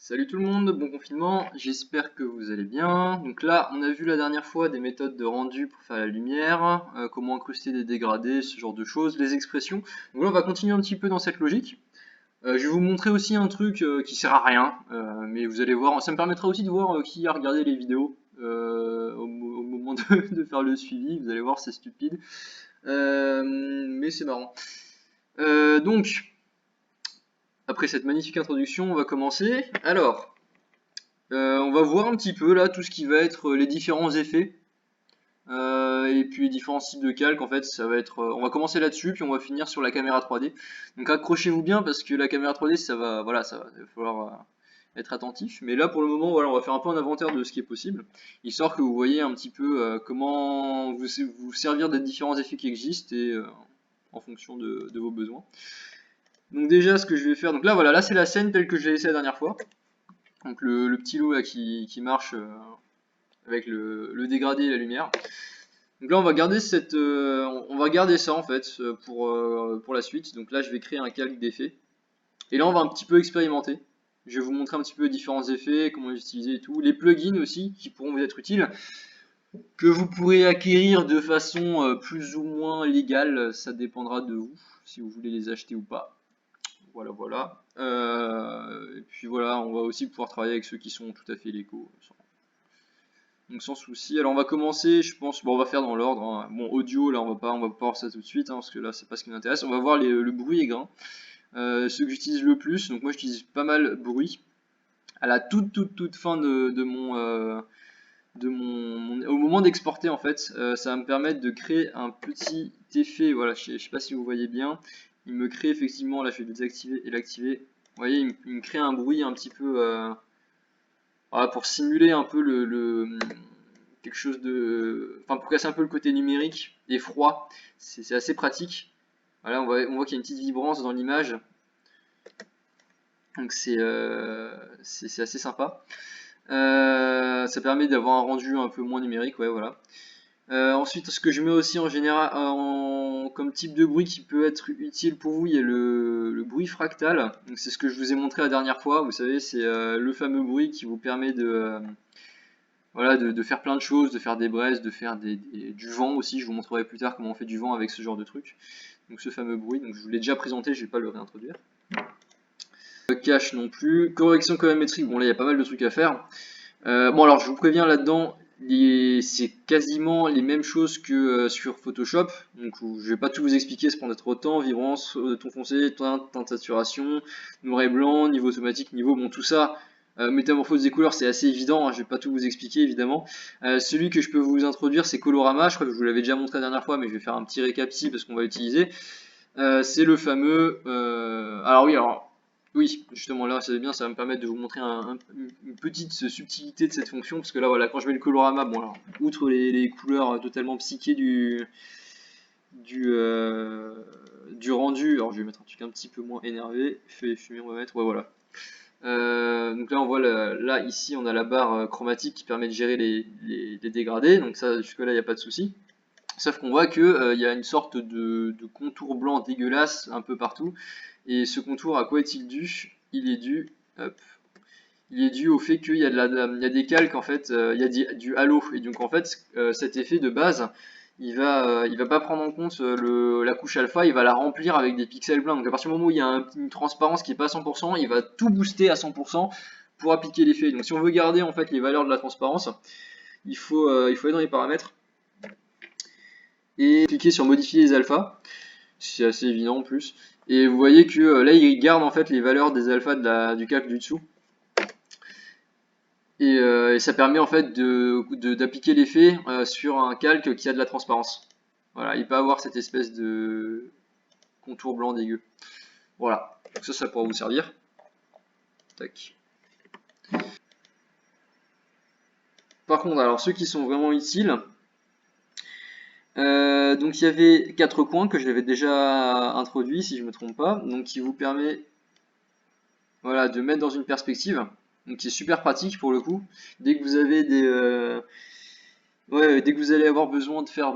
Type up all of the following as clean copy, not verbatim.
Salut tout le monde, bon confinement, j'espère que vous allez bien. Donc là, on a vu la dernière fois des méthodes de rendu pour faire la lumière, comment incruster des dégradés, ce genre de choses, les expressions. Donc là, on va continuer un petit peu dans cette logique. Je vais vous montrer aussi un truc qui sert à rien, mais vous allez voir, ça me permettra aussi de voir qui a regardé les vidéos au moment de faire le suivi. Vous allez voir, c'est stupide, mais c'est marrant. Donc, après cette magnifique introduction, on va commencer. Alors, on va voir un petit peu là tout ce qui va être les différents effets et puis les différents types de calque. En fait, ça va être, on va commencer là-dessus, puis on va finir sur la caméra 3D. Donc accrochez-vous bien parce que la caméra 3D, ça va, voilà, il va falloir être attentif. Mais là, pour le moment, voilà, on va faire un peu un inventaire de ce qui est possible, histoire que vous voyez un petit peu comment vous servir des différents effets qui existent et en fonction de vos besoins. Donc déjà, ce que je vais faire, donc là, voilà, là c'est la scène telle que je l'ai laissée la dernière fois. Donc le petit lot là qui marche avec le dégradé et la lumière. Donc là on va garder on va garder ça en fait pour la suite. Donc là je vais créer un calque d'effets. Et là on va un petit peu expérimenter. Je vais vous montrer un petit peu les différents effets, comment les utiliser et tout. Les plugins aussi qui pourront vous être utiles, que vous pourrez acquérir de façon plus ou moins légale. Ça dépendra de vous, si vous voulez les acheter ou pas. Voilà, voilà. Et puis voilà, on va aussi pouvoir travailler avec ceux qui sont tout à fait légaux. Donc sans souci. Alors on va commencer, je pense, bon on va faire dans l'ordre, hein. Bon audio là on va pas voir ça tout de suite, hein, parce que là c'est pas ce qui m'intéresse. On va voir le bruit et grain. Ceux que j'utilise le plus, donc moi j'utilise pas mal bruit. À la toute fin au moment d'exporter en fait, ça va me permettre de créer un petit effet, voilà, je sais pas si vous voyez bien. Il me crée effectivement, là je vais le désactiver et l'activer. Vous voyez, il me crée un bruit un petit peu voilà, pour simuler un peu quelque chose de, enfin pour casser un peu le côté numérique et froid, c'est assez pratique. Voilà, on voit qu'il y a une petite vibrance dans l'image, donc c'est assez sympa. Ça permet d'avoir un rendu un peu moins numérique, ouais, voilà. Ensuite, ce que je mets aussi en général comme type de bruit qui peut être utile pour vous, il y a le bruit fractal. Donc c'est ce que je vous ai montré la dernière fois. Vous savez, c'est le fameux bruit qui vous permet voilà, de faire plein de choses, de faire des braises, de faire du vent aussi. Je vous montrerai plus tard comment on fait du vent avec ce genre de truc. Donc ce fameux bruit, donc je vous l'ai déjà présenté, je vais pas le réintroduire. Cache non plus. Correction colorimétrique, bon là il y a pas mal de trucs à faire. Bon alors je vous préviens là-dedans, c'est quasiment les mêmes choses que sur Photoshop. Donc je vais pas tout vous expliquer, ça prendrait trop de temps. Vibrance, ton foncé, teinte de saturation, noir et blanc, niveau automatique, niveau, bon tout ça. Métamorphose des couleurs, c'est assez évident, hein, je vais pas tout vous expliquer évidemment. Celui que je peux vous introduire, c'est Colorama, je crois que je vous l'avais déjà montré la dernière fois, mais je vais faire un petit récap ici parce qu'on va l'utiliser. C'est le fameux. Alors oui, oui, justement là, c'est bien, ça va me permettre de vous montrer une petite subtilité de cette fonction, parce que là, voilà, quand je mets le colorama, bon alors, outre les couleurs totalement psychées du rendu, alors je vais mettre un truc un petit peu moins énervé, feuille fumée, on va mettre, ouais voilà. Donc là on voit là ici on a la barre chromatique qui permet de gérer les dégradés, donc ça jusque là il n'y a pas de souci. Sauf qu'on voit que y a une sorte de contour blanc dégueulasse un peu partout. Et ce contour, à quoi est-il dû? Hop, il est dû au fait qu'il y a il y a des calques en fait, il y a du halo. Et donc en fait, cet effet de base, il va pas prendre en compte la couche alpha, il va la remplir avec des pixels blancs. Donc à partir du moment où il y a une transparence qui est pas à 100%, il va tout booster à 100% pour appliquer l'effet. Donc si on veut garder en fait les valeurs de la transparence, il faut aller dans les paramètres et cliquer sur modifier les alphas. C'est assez évident en plus. Et vous voyez que là il garde en fait les valeurs des alphas du calque du dessous. Et ça permet en fait d'appliquer l'effet sur un calque qui a de la transparence. Voilà, il peut avoir cette espèce de contour blanc dégueu. Voilà, donc ça pourra vous servir. Tac. Par contre, alors ceux qui sont vraiment utiles, donc il y avait 4 coins que je l'avais déjà introduit si je me trompe pas, donc qui vous permet voilà, de mettre dans une perspective, donc c'est super pratique pour le coup. Dès que vous avez dès que vous allez avoir besoin de faire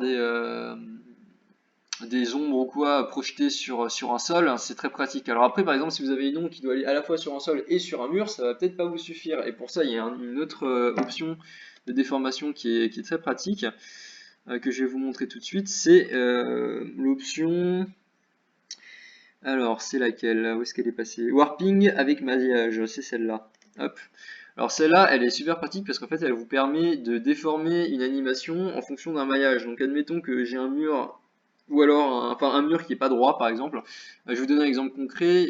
des ombres ou quoi projetées sur un sol, c'est très pratique. Alors après, par exemple, si vous avez une ombre qui doit aller à la fois sur un sol et sur un mur, ça va peut-être pas vous suffire. Et pour ça, il y a une autre option de déformation qui est très pratique, que je vais vous montrer tout de suite. C'est l'option... Alors, c'est laquelle? Où est-ce qu'elle est passée? Warping avec maillage, c'est celle-là. Hop. Alors celle-là, elle est super pratique parce qu'en fait, elle vous permet de déformer une animation en fonction d'un maillage. Donc admettons que j'ai un mur, ou alors un mur qui est pas droit, par exemple. Je vous donne un exemple concret.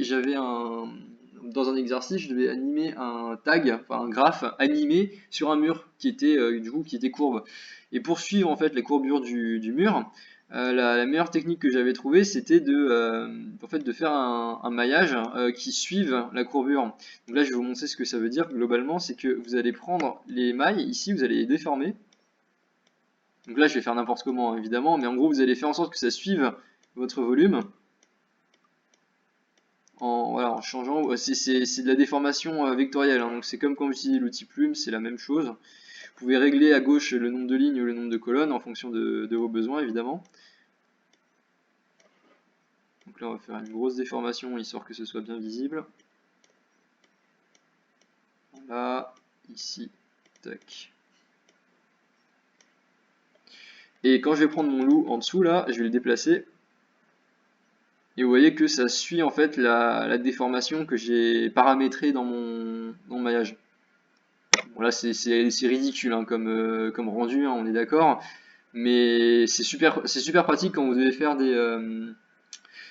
Dans un exercice, je devais animer un tag, enfin un graphe animé sur un mur qui était du coup qui était courbe. Et pour suivre en fait les courbures du mur, la meilleure technique que j'avais trouvée, c'était en fait, de faire un maillage qui suive la courbure. Donc là, je vais vous montrer ce que ça veut dire globalement, c'est que vous allez prendre les mailles, ici, vous allez les déformer. Donc là, je vais faire n'importe comment, évidemment, mais en gros, vous allez faire en sorte que ça suive votre volume. Voilà, en changeant, c'est de la déformation vectorielle, hein, donc c'est comme quand vous utilisez l'outil plume, c'est la même chose. Vous pouvez régler à gauche le nombre de lignes ou le nombre de colonnes en fonction de vos besoins, évidemment. Donc là, on va faire une grosse déformation, histoire que ce soit bien visible. Voilà, ici, tac. Et quand je vais prendre mon loup en dessous, là, je vais le déplacer. Et vous voyez que ça suit en fait la déformation que j'ai paramétrée dans mon maillage. Voilà, c'est ridicule hein, comme rendu, hein, on est d'accord. Mais c'est super pratique quand vous devez faire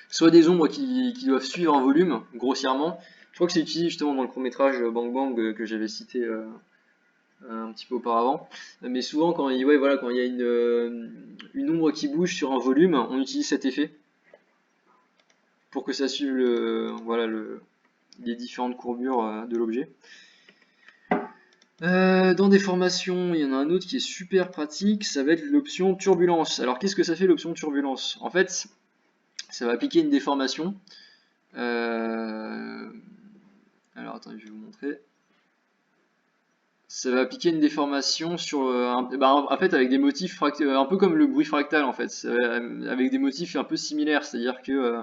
soit des ombres qui doivent suivre un volume, grossièrement. Je crois que c'est utilisé justement dans le court-métrage Bang Bang que j'avais cité un petit peu auparavant. Mais souvent, quand il y a une ombre qui bouge sur un volume, on utilise cet effet pour que ça suive les différentes courbures de l'objet. Dans des formations, il y en a un autre qui est super pratique, ça va être l'option turbulence. Alors qu'est-ce que ça fait l'option turbulence? En fait, ça va appliquer une déformation. Alors attendez, je vais vous montrer. Ça va appliquer une déformation sur en fait avec des motifs un peu comme le bruit fractal en fait, avec des motifs un peu similaires, c'est-à-dire que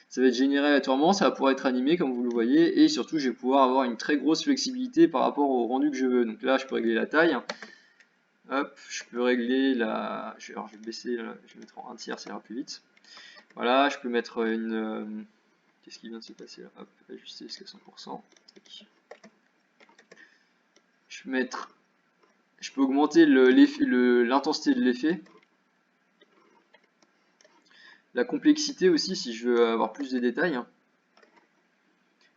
ça va être généré aléatoirement, ça va pouvoir être animé comme vous le voyez, et surtout je vais pouvoir avoir une très grosse flexibilité par rapport au rendu que je veux. Donc là je peux régler la taille, hop, je peux régler je vais baisser, je vais mettre en 1/3, ça ira plus vite. Voilà, je peux mettre une... Qu'est-ce qui vient de se passer là? Hop, ajuster jusqu'à 100%. Je peux augmenter l'intensité de l'effet. La complexité aussi si je veux avoir plus de détails.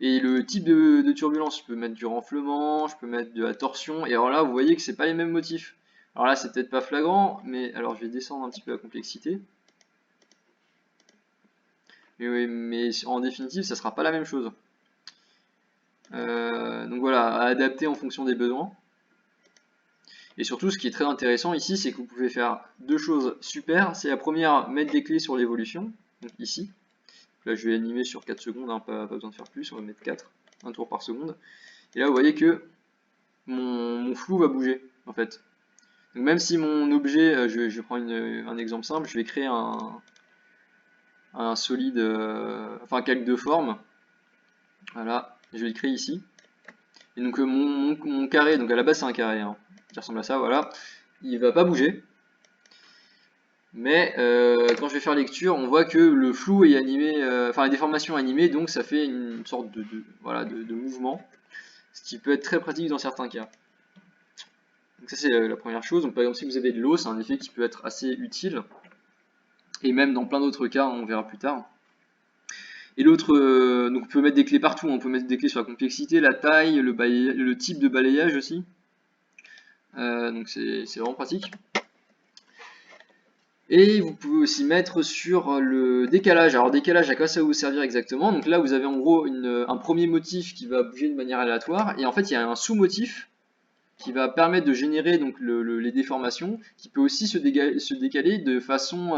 Et le type de turbulence, je peux mettre du renflement, je peux mettre de la torsion. Et alors là, vous voyez que c'est pas les mêmes motifs. Alors là, c'est peut-être pas flagrant, mais alors je vais descendre un petit peu la complexité. Mais en définitive, ça sera pas la même chose. Donc voilà, à adapter en fonction des besoins. Et surtout, ce qui est très intéressant ici, c'est que vous pouvez faire deux choses super. C'est la première, mettre des clés sur l'évolution, donc ici. Là, je vais animer sur 4 secondes, hein, pas besoin de faire plus, on va mettre 4, un tour par seconde. Et là, vous voyez que mon flou va bouger, en fait. Donc même si mon objet, je vais prendre un exemple simple, je vais créer un solide, enfin un calque de forme. Voilà, je vais le créer ici. Et donc mon carré, donc à la base c'est un carré, hein, qui ressemble à ça, voilà. Il va pas bouger. Mais quand je vais faire lecture, on voit que le flou est animé, enfin la déformation est animée, donc ça fait une sorte de mouvement, ce qui peut être très pratique dans certains cas. Donc ça c'est la première chose. Donc par exemple si vous avez de l'eau, c'est un effet qui peut être assez utile, et même dans plein d'autres cas, on verra plus tard. Et l'autre, donc on peut mettre des clés partout, on peut mettre des clés sur la complexité, la taille, le type de balayage aussi. Donc c'est vraiment pratique. Et vous pouvez aussi mettre sur le décalage. Alors décalage, à quoi ça va vous servir exactement? Donc là vous avez en gros un premier motif qui va bouger de manière aléatoire, et en fait il y a un sous-motif qui va permettre de générer donc les déformations, qui peut aussi se décaler de façon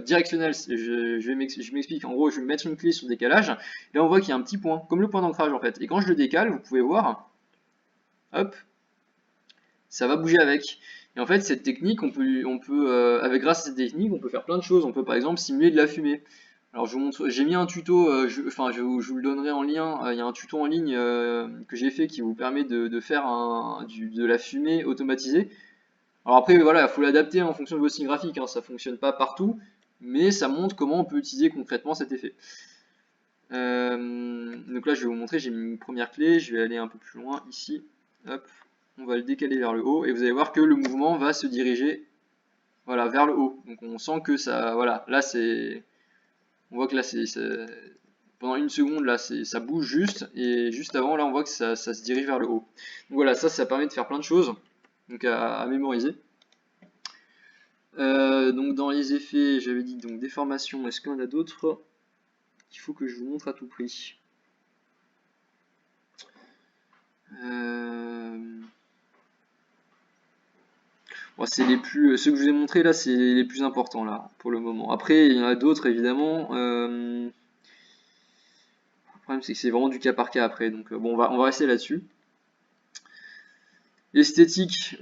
directionnelle. Je m'explique. En gros, je vais mettre une clé sur décalage. Là, on voit qu'il y a un petit point, comme le point d'ancrage en fait. Et quand je le décale, vous pouvez voir, hop, ça va bouger avec. Et en fait, cette technique, avec grâce à cette technique, on peut faire plein de choses. On peut par exemple simuler de la fumée. Alors je vous montre, j'ai mis un tuto, je vous le donnerai en lien. Il y a un tuto en ligne que j'ai fait qui vous permet de faire de la fumée automatisée. Alors après, voilà, il faut l'adapter en fonction de vos signes graphiques, hein, ça fonctionne pas partout, mais ça montre comment on peut utiliser concrètement cet effet. Donc là, je vais vous montrer, j'ai mis une première clé, je vais aller un peu plus loin ici. Hop, on va le décaler vers le haut et vous allez voir que le mouvement va se diriger, voilà, vers le haut. Donc on sent que ça, voilà, là c'est, on voit que là pendant une seconde là ça bouge juste et juste avant là on voit que ça se dirige vers le haut. Donc voilà, ça permet de faire plein de choses, donc à mémoriser. Donc dans les effets, j'avais dit donc déformation. Est-ce qu'il y en a d'autres qu'il faut que je vous montre à tout prix? Bon, c'est les plus, ceux que je vous ai montrés là, c'est les plus importants là pour le moment. Après, il y en a d'autres évidemment. Le problème c'est que c'est vraiment du cas par cas après. Donc bon, on va rester là-dessus. Esthétique,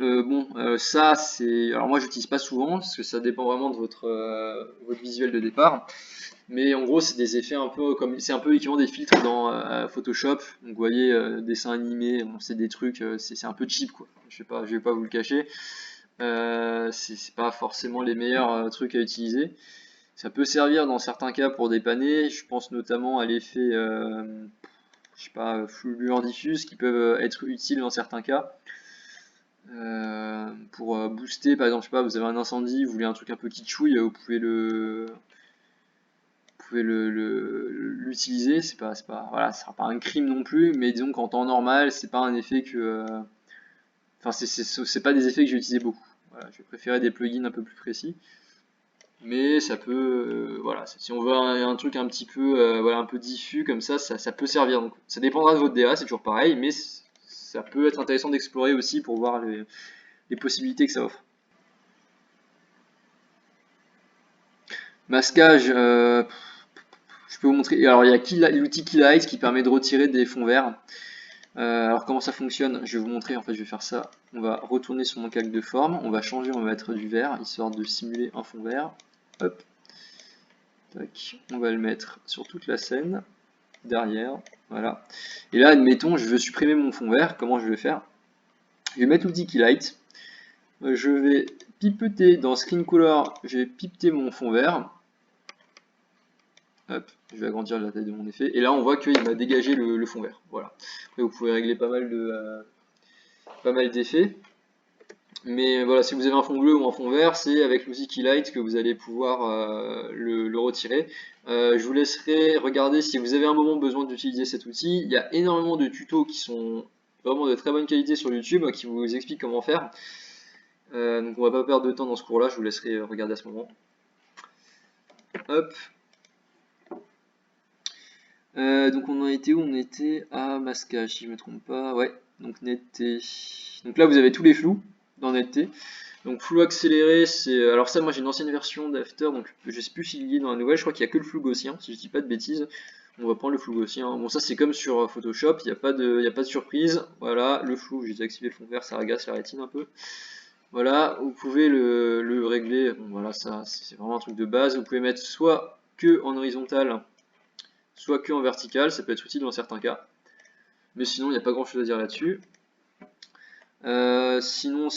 ça c'est. Alors moi j'utilise pas souvent parce que ça dépend vraiment de votre visuel de départ. Mais en gros, c'est des effets un peu comme. C'est un peu l'équivalent des filtres dans Photoshop. Donc vous voyez, dessin animé, bon, c'est des trucs, c'est un peu cheap quoi. Je vais pas vous le cacher. C'est pas forcément les meilleurs trucs à utiliser. Ça peut servir dans certains cas pour dépanner. Je pense notamment à l'effet, je sais pas, flou lueur diffuse qui peuvent être utiles dans certains cas. Pour booster, par exemple, je sais pas, vous avez un incendie, vous voulez un truc un peu kitschouille, vous pouvez l'utiliser. Voilà, ce sera pas un crime non plus, mais disons qu'en temps normal, c'est pas un effet que, enfin, c'est pas des effets que j'ai utilisé beaucoup. Voilà, je préférais des plugins un peu plus précis. Mais ça peut, voilà, si on veut un truc un petit peu, voilà, un peu diffus comme ça peut servir. Donc, ça dépendra de votre DA, c'est toujours pareil, mais ça peut être intéressant d'explorer aussi pour voir les possibilités que ça offre. Masquage, je peux vous montrer. Alors il y a l'outil Keylight qui permet de retirer des fonds verts. Alors comment ça fonctionne? Je vais vous montrer. En fait, je vais faire ça. On va retourner sur mon calque de forme. On va changer, on va mettre du vert histoire de simuler un fond vert. Hop. Tac. On va le mettre sur toute la scène derrière. Voilà. Et là, admettons, je veux supprimer mon fond vert. Comment je vais faire? Je vais mettre l'outil Keylight. Je vais pipeter dans Screen Color. Je vais pipeter mon fond vert. Hop, je vais agrandir la taille de mon effet. Et là, on voit qu'il m'a dégagé le fond vert. Voilà. Après, vous pouvez régler pas mal d'effets. Mais voilà, si vous avez un fond bleu ou un fond vert, c'est avec l'outil Keylight que vous allez pouvoir le retirer. Je vous laisserai regarder si vous avez un moment besoin d'utiliser cet outil. Il y a énormément de tutos qui sont vraiment de très bonne qualité sur YouTube qui vous expliquent comment faire. Donc on va pas perdre de temps dans ce cours-là, je vous laisserai regarder à ce moment. Hop. Donc on en était où? On était à masquage, si je me trompe pas. Ouais, donc netteté. Donc là vous avez tous les flous dans netteté. Donc flou accéléré, c'est. Alors ça, moi j'ai une ancienne version d'After, donc je sais plus s'il y est dans la nouvelle. Je crois qu'il n'y a que le flou gaussien, si je dis pas de bêtises. On va prendre le flou gaussien. Bon, ça c'est comme sur Photoshop, il n'y a pas de surprise. Voilà, le flou, j'ai désactivé le fond vert, ça agace la rétine un peu. Voilà, vous pouvez le régler. Bon, voilà, ça c'est vraiment un truc de base. Vous pouvez mettre soit que en horizontal, soit que en vertical, ça peut être utile dans certains cas. Mais sinon, il n'y a pas grand chose à dire là-dessus. Sinon,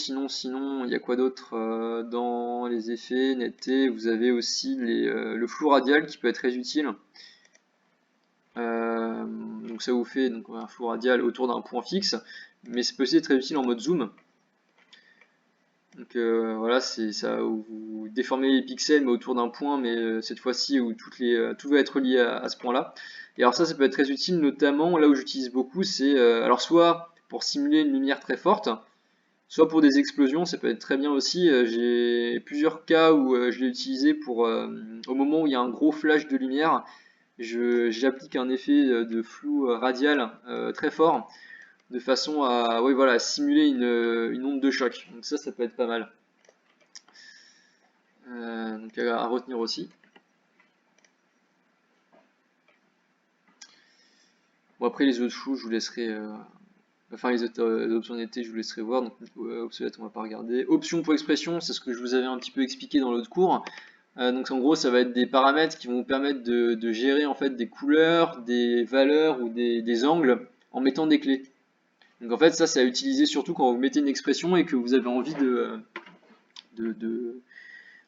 il y a quoi d'autre dans les effets netteté? Vous avez aussi le flou radial qui peut être très utile. Donc ça vous fait donc, un flou radial autour d'un point fixe, mais c'est peut aussi être très utile en mode zoom. Donc voilà, c'est ça où vous déformez les pixels mais autour d'un point, mais cette fois-ci où tout va être lié à ce point-là. Et alors ça peut être très utile, notamment là où j'utilise beaucoup, c'est alors soit pour simuler une lumière très forte, soit pour des explosions, ça peut être très bien aussi. J'ai plusieurs cas où je l'ai utilisé pour au moment où il y a un gros flash de lumière, j'applique un effet de flou radial très fort de façon à, ouais, voilà, simuler une onde de choc. Donc ça peut être pas mal. Donc à retenir aussi. Bon, après les autres flous, je vous laisserai Enfin, les autres options d'été, je vous laisserai voir. Donc, obsolète, on va pas regarder. Options pour expression, c'est ce que je vous avais un petit peu expliqué dans l'autre cours. Donc, en gros, ça va être des paramètres qui vont vous permettre de gérer en fait des couleurs, des valeurs ou des angles en mettant des clés. Donc, en fait, ça, c'est à utiliser surtout quand vous mettez une expression et que vous avez envie de, de,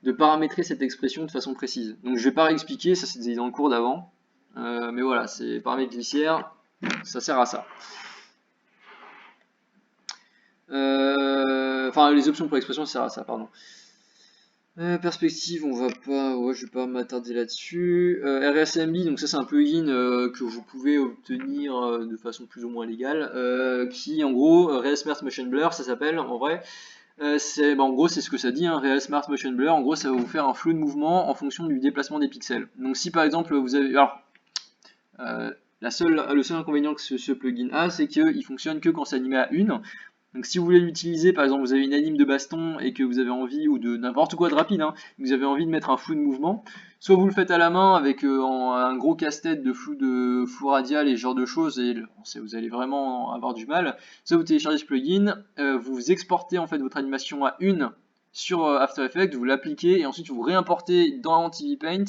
de paramétrer cette expression de façon précise. Donc, je vais pas réexpliquer, ça c'était dans le cours d'avant. Mais voilà, c'est paramètres glissières, ça sert à ça. Enfin, les options pour expression, ça sert à ça, pardon. Perspective, on va pas, ouais, je vais pas m'attarder là-dessus. RSMB, donc ça c'est un plugin que vous pouvez obtenir de façon plus ou moins légale, qui en gros, Real Smart Motion Blur, ça s'appelle en vrai. En gros, c'est ce que ça dit, hein, Real Smart Motion Blur. En gros, ça va vous faire un flou de mouvement en fonction du déplacement des pixels. Donc si par exemple vous avez, alors, le seul inconvénient que ce plugin a, c'est qu'il fonctionne que quand c'est animé à une. Donc si vous voulez l'utiliser, par exemple vous avez une anime de baston et que vous avez envie, ou de n'importe quoi de rapide, hein, vous avez envie de mettre un flou de mouvement, soit vous le faites à la main avec un gros casse-tête de flou radial et ce genre de choses, et vous allez vraiment avoir du mal, soit vous téléchargez ce plugin, vous exportez en fait votre animation à une sur After Effects, vous l'appliquez et ensuite vous réimportez dans TV Paint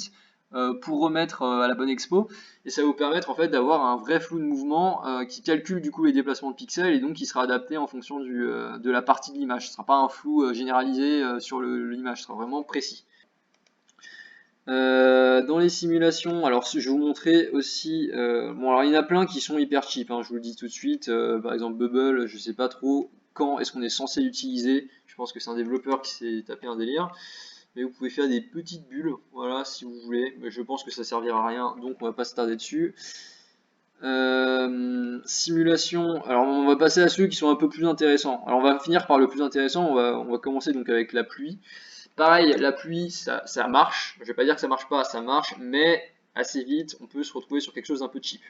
pour remettre à la bonne expo, et ça va vous permettre en fait d'avoir un vrai flou de mouvement qui calcule du coup les déplacements de pixels et donc qui sera adapté en fonction de la partie de l'image. Ce ne sera pas un flou généralisé sur l'image, ce sera vraiment précis. Dans les simulations, alors je vais vous montrer aussi, bon alors il y en a plein qui sont hyper cheap, hein, je vous le dis tout de suite, par exemple Bubble, je sais pas trop quand est-ce qu'on est censé l'utiliser, je pense que c'est un développeur qui s'est tapé un délire. Mais vous pouvez faire des petites bulles, voilà, si vous voulez. Mais je pense que ça servira à rien, donc on va pas se tarder dessus. Simulation, alors on va passer à ceux qui sont un peu plus intéressants. Alors on va finir par le plus intéressant, on va commencer donc avec la pluie. Pareil, la pluie, ça marche. Je vais pas dire que ça marche pas, ça marche, mais assez vite, on peut se retrouver sur quelque chose d'un peu cheap.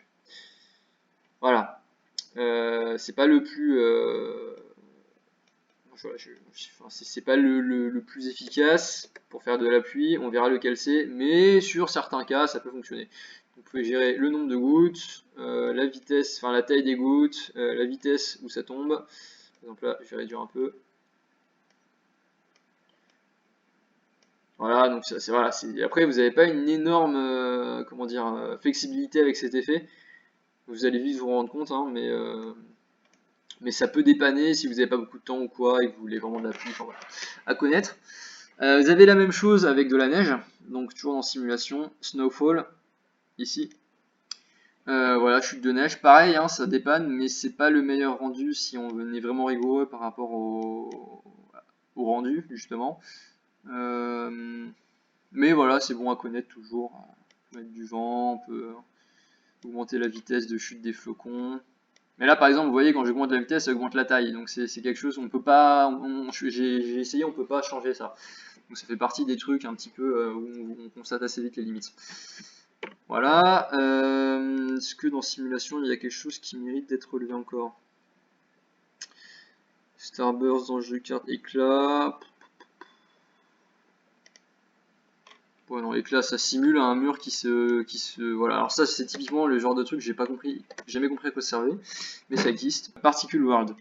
Voilà. C'est pas le plus voilà, c'est pas le plus efficace pour faire de la pluie, on verra lequel c'est, mais sur certains cas ça peut fonctionner. Vous pouvez gérer le nombre de gouttes, la vitesse, enfin la taille des gouttes, la vitesse où ça tombe. Par exemple là, je vais réduire un peu. Voilà, donc voilà, après vous n'avez pas une énorme comment dire, flexibilité avec cet effet. Vous allez vite vous rendre compte, hein, mais ça peut dépanner si vous n'avez pas beaucoup de temps ou quoi et que vous voulez vraiment de la pluie, enfin, voilà, à connaître. Vous avez la même chose avec de la neige, donc toujours en simulation, Snowfall, ici. Voilà, chute de neige, pareil, hein, ça dépanne, mais c'est pas le meilleur rendu si on est vraiment rigoureux par rapport au rendu, justement. Mais voilà, c'est bon à connaître toujours. On peut mettre du vent, on peut augmenter la vitesse de chute des flocons. Mais là, par exemple, vous voyez, quand j'augmente la vitesse, ça augmente la taille. Donc c'est quelque chose, on peut pas, j'ai essayé, on peut pas changer ça. Donc ça fait partie des trucs un petit peu où on constate assez vite les limites. Voilà. Est-ce que dans simulation, il y a quelque chose qui mérite d'être relevé encore? Starburst dans le jeu de cartes éclat. Ouais, non, éclat, ça simule un mur qui se, voilà. Alors ça, c'est typiquement le genre de truc que j'ai pas compris, jamais compris à quoi ça servait, mais ça existe. Particle World.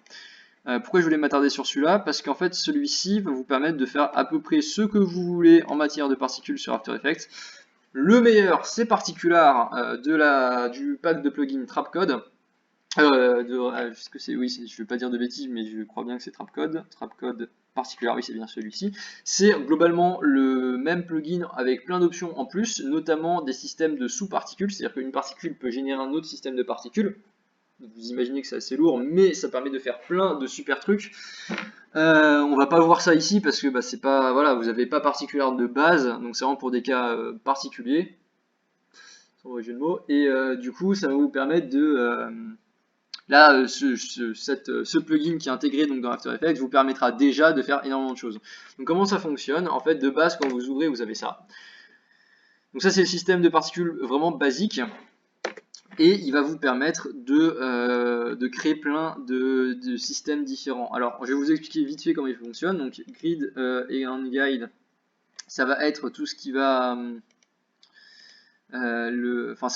Pourquoi je voulais m'attarder sur celui-là? Parce qu'en fait, celui-ci va vous permettre de faire à peu près ce que vous voulez en matière de particules sur After Effects. Le meilleur, c'est Particular du pack de plugins Trapcode. Est-ce que c'est, oui, je vais pas dire de bêtises, mais je crois bien que c'est Trapcode. Trapcode Particular, oui, c'est bien celui-ci. C'est globalement le même plugin avec plein d'options en plus, notamment des systèmes de sous-particules, c'est-à-dire qu'une particule peut générer un autre système de particules. Vous imaginez que c'est assez lourd, mais ça permet de faire plein de super trucs. On va pas voir ça ici parce que c'est pas, voilà, vous n'avez pas particulier de base, donc c'est vraiment pour des cas particuliers, sans mauvais jeu de mots. Et du coup, ça va vous permettre de là, ce plugin qui est intégré donc dans After Effects vous permettra déjà de faire énormément de choses. Donc comment ça fonctionne? En fait, de base, quand vous ouvrez, vous avez ça. Donc ça, c'est le système de particules vraiment basique. Et il va vous permettre de créer plein de systèmes différents. Alors, je vais vous expliquer vite fait comment il fonctionne. Donc, grid et un guide, ça va être tout ce qui va... ça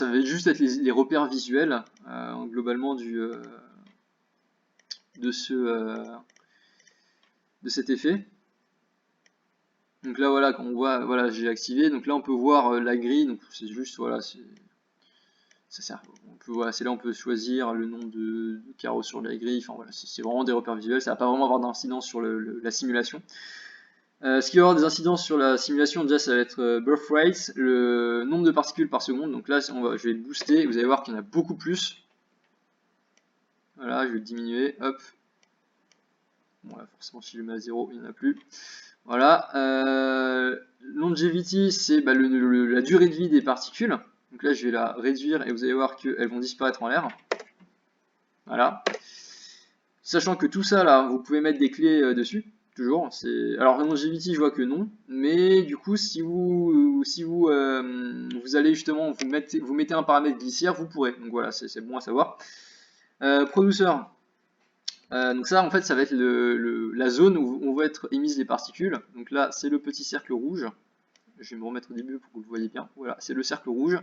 va juste être les repères visuels, globalement, du de cet effet. Donc là voilà, quand on voit, voilà, j'ai activé, donc là on peut voir la grille, donc c'est juste, voilà, ça sert, voilà, c'est là on peut choisir le nombre de carreaux sur la grille, enfin voilà, c'est vraiment des repères visuels, ça va pas vraiment avoir d'incidence sur la simulation. Ce qui va avoir des incidences sur la simulation, déjà ça va être birth rate, le nombre de particules par seconde, donc là je vais le booster, et vous allez voir qu'il y en a beaucoup plus. Voilà, je vais le diminuer, hop. Bon là forcément si je le mets à 0, il n'y en a plus. Voilà, longevity, c'est la durée de vie des particules. Donc là, je vais la réduire et vous allez voir qu'elles vont disparaître en l'air. Voilà. Sachant que tout ça, là, vous pouvez mettre des clés dessus, toujours. Alors, longevity, je vois que non. Mais du coup, si vous allez justement, vous mettez un paramètre glissière, vous pourrez. Donc voilà, c'est bon à savoir. Producer. Donc ça, en fait, ça va être la zone où vont être émises les particules. Donc là, c'est le petit cercle rouge. Je vais me remettre au début pour que vous le voyez bien. Voilà, c'est le cercle rouge.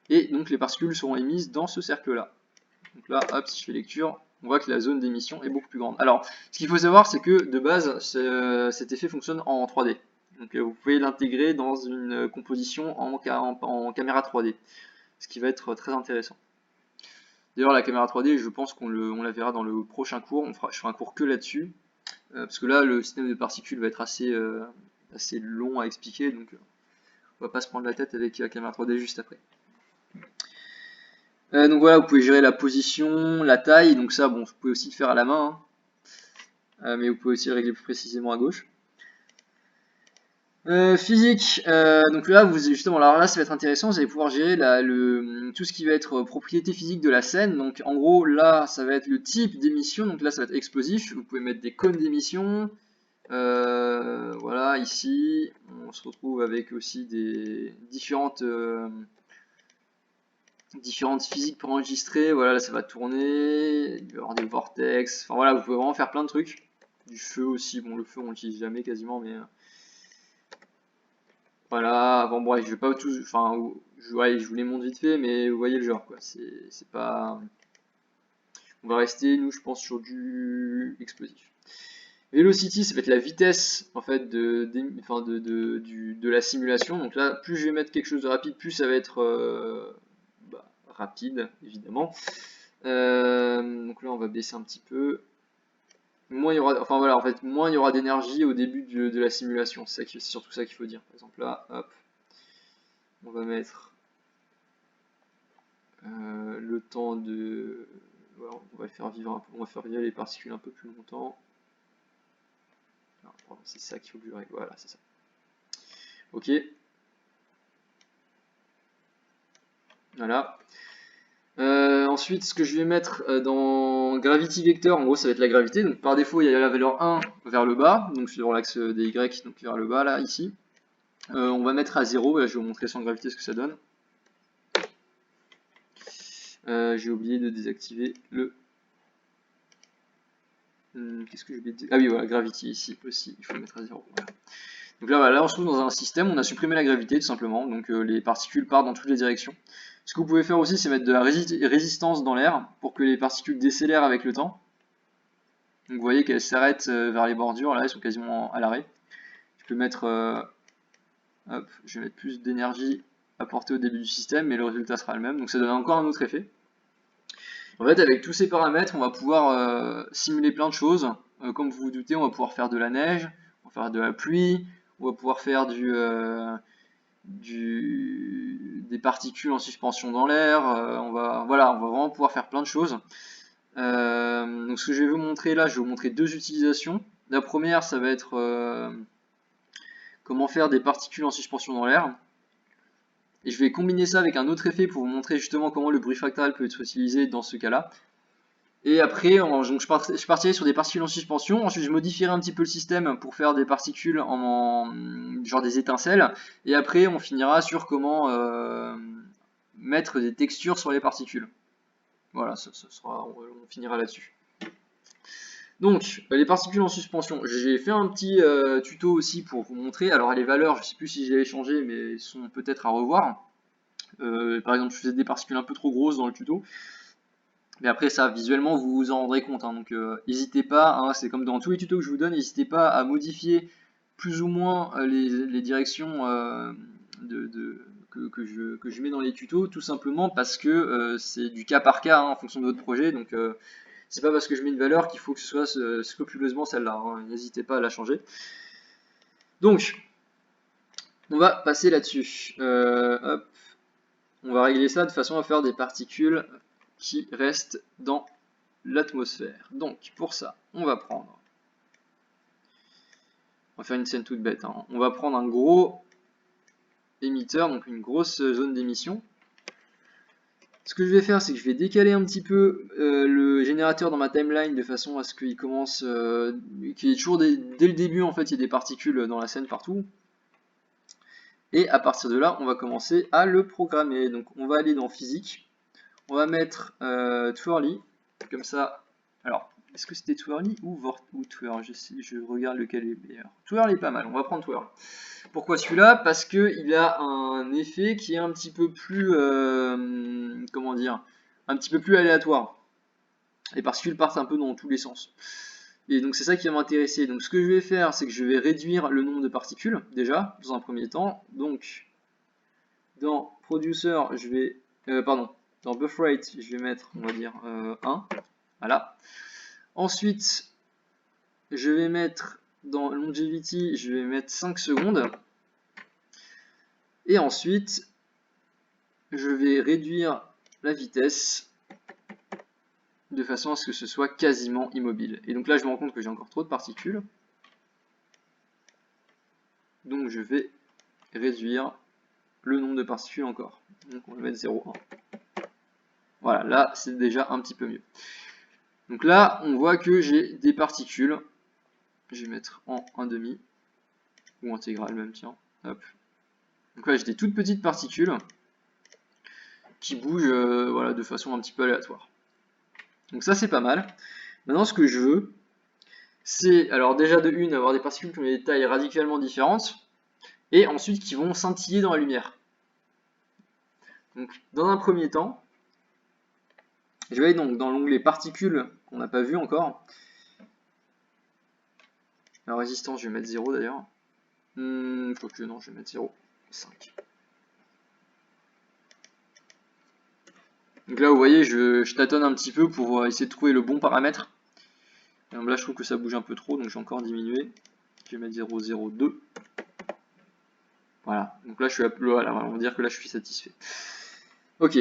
Et donc les particules seront émises dans ce cercle-là. Donc là, hop, si je fais lecture, on voit que la zone d'émission est beaucoup plus grande. Alors, ce qu'il faut savoir, c'est que de base, cet effet fonctionne en 3D. Donc vous pouvez l'intégrer dans une composition en caméra 3D. Ce qui va être très intéressant. D'ailleurs, la caméra 3D, je pense qu'on la verra dans le prochain cours. Je ferai un cours que là-dessus. Parce que là, le système de particules va être assez long à expliquer. Donc, on va pas se prendre la tête avec la caméra 3D juste après. Donc voilà, vous pouvez gérer la position, la taille. Donc ça, bon, vous pouvez aussi le faire à la main. Mais vous pouvez aussi régler plus précisément à gauche. Physique, donc là, justement, alors là, ça va être intéressant, vous allez pouvoir gérer tout ce qui va être propriété physique de la scène. Donc en gros, là, ça va être le type d'émission, donc là, ça va être explosif. Vous pouvez mettre des cônes d'émission. Voilà, ici, on se retrouve avec aussi des différentes physiques préenregistrées. Voilà, là, ça va tourner, il va y avoir des vortex. Enfin voilà, vous pouvez vraiment faire plein de trucs. Du feu aussi, bon, le feu, on l'utilise jamais quasiment, mais... Voilà, bon bref, je vais pas tout, enfin, je vous les montre vite fait, mais vous voyez le genre, quoi. C'est pas, on va rester, nous, je pense, sur du explosif. Velocity, ça va être la vitesse, en fait, de la simulation. Donc là, plus je vais mettre quelque chose de rapide, plus ça va être rapide, évidemment. Donc là, on va baisser un petit peu. Moins il y aura, enfin voilà, en fait, moins il y aura d'énergie au début de la simulation. C'est surtout ça qu'il faut dire. Par exemple, là, hop. On va mettre le temps de... Voilà, on va faire vivre les particules un peu plus longtemps. C'est ça qu'il faut que je règle. Voilà, c'est ça. Ok. Voilà. Ensuite, ce que je vais mettre dans Gravity Vector, en gros, ça va être la gravité. Donc par défaut, il y a la valeur 1 vers le bas, donc sur l'axe des Y, donc vers le bas, là, ici. On va mettre à 0, là, je vais vous montrer sans gravité ce que ça donne. J'ai oublié de désactiver le... Qu'est-ce que j'ai oublié de dire? Ah oui, voilà, Gravity ici aussi, il faut le mettre à 0. Voilà. Donc là, on se trouve dans un système où on a supprimé la gravité tout simplement, donc les particules partent dans toutes les directions. Ce que vous pouvez faire aussi, c'est mettre de la résistance dans l'air pour que les particules décélèrent avec le temps. Donc vous voyez qu'elles s'arrêtent vers les bordures, là elles sont quasiment à l'arrêt. Je peux mettre, hop, je vais mettre plus d'énergie apportée au début du système, mais le résultat sera le même, donc ça donne encore un autre effet. En fait, avec tous ces paramètres, on va pouvoir simuler plein de choses. Comme vous vous doutez, on va pouvoir faire de la neige, on va faire de la pluie, on va pouvoir faire des particules en suspension dans l'air. On va vraiment pouvoir faire plein de choses. Donc ce que je vais vous montrer là, je vais vous montrer deux utilisations. La première, ça va être comment faire des particules en suspension dans l'air. Et je vais combiner ça avec un autre effet pour vous montrer justement comment le bruit fractal peut être utilisé dans ce cas-là. Et après, je partirai sur des particules en suspension. Ensuite, je modifierai un petit peu le système pour faire des particules genre des étincelles. Et après, on finira sur comment mettre des textures sur les particules. Voilà, on finira là-dessus. Donc, les particules en suspension. J'ai fait un petit tuto aussi pour vous montrer. Alors, les valeurs, je ne sais plus si je les ai changées, mais elles sont peut-être à revoir. Par exemple, je faisais des particules un peu trop grosses dans le tuto. Mais après ça, visuellement, vous vous en rendrez compte, hein, donc n'hésitez pas, hein, c'est comme dans tous les tutos que je vous donne, n'hésitez pas à modifier plus ou moins les directions que je mets dans les tutos, tout simplement parce que c'est du cas par cas, hein, en fonction de votre projet, donc c'est pas parce que je mets une valeur qu'il faut que ce soit scrupuleusement celle-là, hein, n'hésitez pas à la changer. Donc, on va passer là-dessus. Hop. On va régler ça de façon à faire des particules qui restent dans l'atmosphère. Donc, pour ça, on va faire une scène toute bête, hein. On va prendre un gros émetteur, donc une grosse zone d'émission. Ce que je vais faire, c'est que je vais décaler un petit peu le générateur dans ma timeline de façon à ce qu'il commence, qu'il y ait toujours dès le début, en fait, il y ait des particules dans la scène partout. Et à partir de là, on va commencer à le programmer. Donc, on va aller dans physique. On va mettre twirly, comme ça. Alors, est-ce que c'était twirly ou twirl? Je regarde lequel est meilleur. Twirl est pas mal, on va prendre twirl. Pourquoi celui-là? Parce qu'il a un effet qui est un petit peu plus, comment dire, un petit peu plus aléatoire. Les particules partent un peu dans tous les sens. Et donc c'est ça qui va m'intéresser. Donc ce que je vais faire, c'est que je vais réduire le nombre de particules, déjà, dans un premier temps. Donc, dans producer, je vais, dans buff rate, je vais mettre, on va dire, 1. Voilà. Ensuite, je vais mettre dans longevity, je vais mettre 5 secondes. Et ensuite, je vais réduire la vitesse de façon à ce que ce soit quasiment immobile. Et donc là, je me rends compte que j'ai encore trop de particules. Donc je vais réduire le nombre de particules encore. Donc on va mettre 0,1. Voilà, là, c'est déjà un petit peu mieux. Donc là, on voit que j'ai des particules. Je vais mettre en 1,5 ou intégrale même, tiens. Hop. Donc là, j'ai des toutes petites particules qui bougent voilà, de façon un petit peu aléatoire. Donc ça, c'est pas mal. Maintenant, ce que je veux, c'est, alors déjà de une, avoir des particules qui ont des tailles radicalement différentes, et ensuite qui vont scintiller dans la lumière. Donc, dans un premier temps, je vais aller donc dans l'onglet particules qu'on n'a pas vu encore. La résistance, je vais mettre 0 d'ailleurs. Quoique non, je vais mettre 0,5. Donc là, vous voyez, je tâtonne un petit peu pour essayer de trouver le bon paramètre. Et donc là, je trouve que ça bouge un peu trop, donc je vais encore diminuer. Je vais mettre 0,02. Voilà, donc là, je suis voilà, on va dire que là, je suis satisfait. Ok,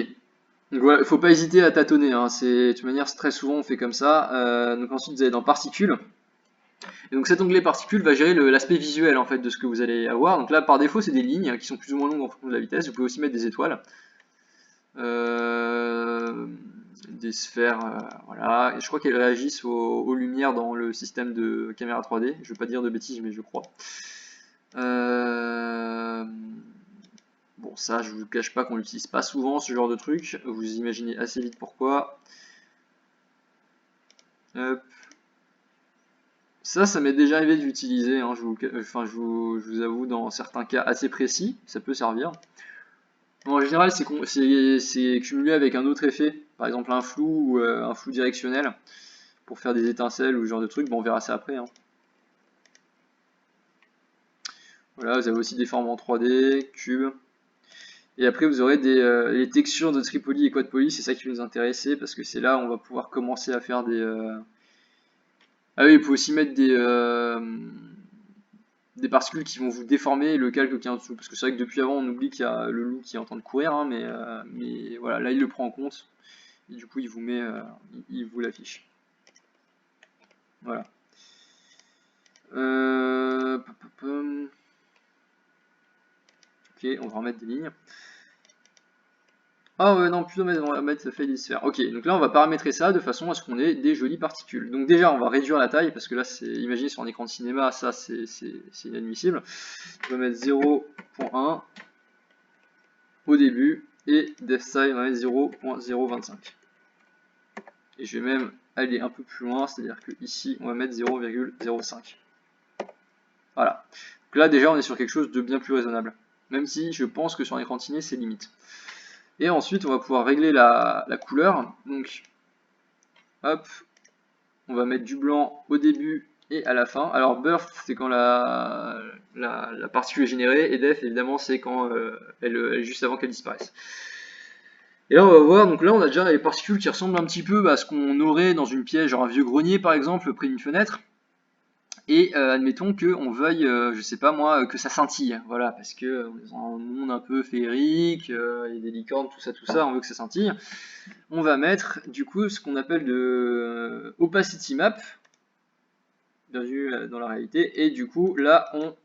donc voilà, il ne faut pas hésiter à tâtonner, hein. De toute manière, très souvent, on fait comme ça. Donc ensuite, vous allez dans particules. Et donc cet onglet particules va gérer l'aspect visuel en fait de ce que vous allez avoir. Donc là, par défaut, c'est des lignes qui sont plus ou moins longues en fonction de la vitesse. Vous pouvez aussi mettre des étoiles. Des sphères, voilà. Et je crois qu'elles réagissent aux lumières dans le système de caméra 3D. Je ne veux pas dire de bêtises, mais je crois. Bon, ça, je vous cache pas qu'on l'utilise pas souvent, ce genre de truc. Vous imaginez assez vite pourquoi. Hop. Ça m'est déjà arrivé d'utiliser, hein, je vous avoue, dans certains cas assez précis, ça peut servir. Bon, en général, c'est cumulé avec un autre effet, par exemple un flou ou un flou directionnel, pour faire des étincelles ou ce genre de trucs. Bon, on verra ça après, hein. Voilà, vous avez aussi des formes en 3D, cubes. Et après, vous aurez les textures de Tripoli et Quad Poly, c'est ça qui va nous intéresser, parce que c'est là où on va pouvoir commencer à faire des... Ah oui, vous pouvez aussi mettre des particules qui vont vous déformer le calque qui est en dessous. Parce que c'est vrai que depuis avant, on oublie qu'il y a le loup qui est en train de courir, hein, mais voilà, là, il le prend en compte. Et du coup, il vous met, il vous l'affiche. Voilà. Ok, on va remettre des lignes. Ah ouais, non, plutôt on va mettre fait des sphères. Ok, donc là on va paramétrer ça de façon à ce qu'on ait des jolies particules. Donc déjà on va réduire la taille, parce que là c'est, imaginez sur un écran de cinéma, ça c'est inadmissible. On va mettre 0.1 au début, et depth size on va mettre 0.025. Et je vais même aller un peu plus loin, c'est-à-dire que ici on va mettre 0,05. Voilà. Donc là déjà on est sur quelque chose de bien plus raisonnable. Même si je pense que sur un écran de ciné c'est limite. Et ensuite, on va pouvoir régler la couleur. Donc, Hop, on va mettre du blanc au début et à la fin. Alors birth, c'est quand la particule est générée, et def, évidemment, c'est quand elle juste avant qu'elle disparaisse. Et là, on va voir, donc là, on a déjà les particules qui ressemblent un petit peu à ce qu'on aurait dans une pièce, genre un vieux grenier, par exemple, près d'une fenêtre. Et admettons qu'on veuille, je sais pas moi, que ça scintille, voilà, parce que on est dans un monde un peu féerique, il y a des licornes, tout ça, on veut que ça scintille. On va mettre du coup ce qu'on appelle de opacity map, bienvenue dans la réalité, et du coup là on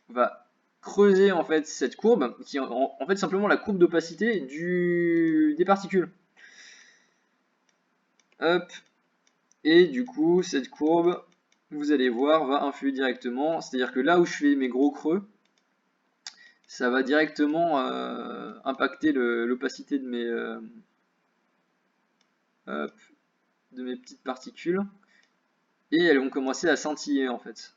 va creuser en fait cette courbe, qui est en fait simplement la courbe d'opacité des particules. Hop, et du coup cette courbe, vous allez voir, va influer directement, c'est-à-dire que là où je fais mes gros creux, ça va directement impacter l'opacité de mes petites particules, et elles vont commencer à scintiller en fait.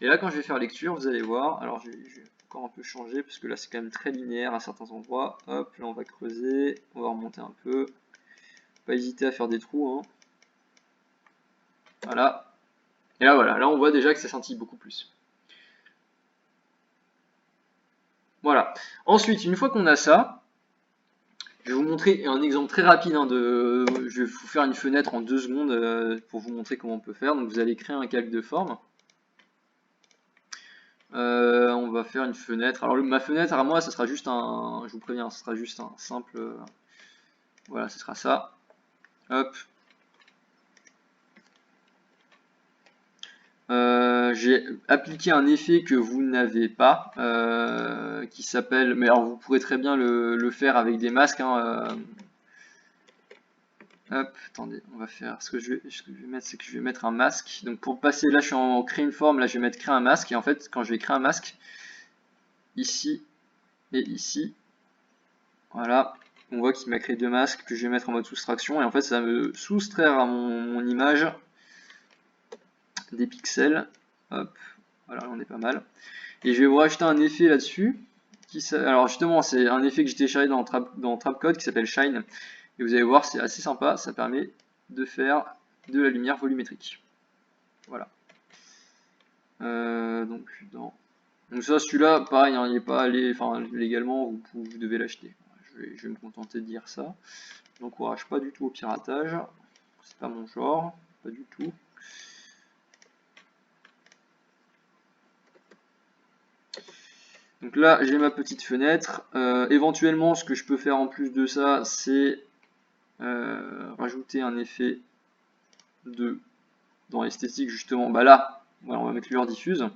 Et là, quand je vais faire lecture, vous allez voir, alors je vais encore un peu changer, parce que là c'est quand même très linéaire à certains endroits. Hop, là on va creuser, on va remonter un peu. Pas hésiter à faire des trous, hein. Voilà. Et là voilà, là on voit déjà que ça scintille beaucoup plus. Voilà. Ensuite, une fois qu'on a ça, je vais vous montrer un exemple très rapide, hein, je vais vous faire une fenêtre en 2 secondes pour vous montrer comment on peut faire. Donc vous allez créer un calque de forme. On va faire une fenêtre. Alors ma fenêtre à moi, ça sera juste un, je vous préviens, ça sera juste un simple, voilà, ce sera ça. Hop. J'ai appliqué un effet que vous n'avez pas, qui s'appelle, mais alors vous pourrez très bien le faire avec des masques, hein, hop, attendez, on va faire, ce que je vais mettre, c'est que je vais mettre un masque. Donc pour passer, là je suis en créer une forme, là je vais mettre créer un masque, et en fait quand je vais créer un masque, ici et ici, voilà, on voit qu'il m'a créé 2 masques que je vais mettre en mode soustraction, et en fait ça va me soustraire à mon image des pixels. Hop, voilà, on est pas mal. Et je vais vous rajouter un effet là-dessus. Alors justement, c'est un effet que j'ai téléchargé dans Trapcode qui s'appelle Shine. Et vous allez voir, c'est assez sympa, ça permet de faire de la lumière volumétrique. Voilà. Donc ça, celui-là, pareil, hein, il n'est pas allé, enfin légalement, vous devez l'acheter. Je vais me contenter de dire ça. Je n'encourage pas du tout au piratage. C'est pas mon genre, pas du tout. Donc là, j'ai ma petite fenêtre. Éventuellement, ce que je peux faire en plus de ça, c'est rajouter un effet dans l'esthétique, justement. Bah là, voilà, on va mettre lueur diffuse.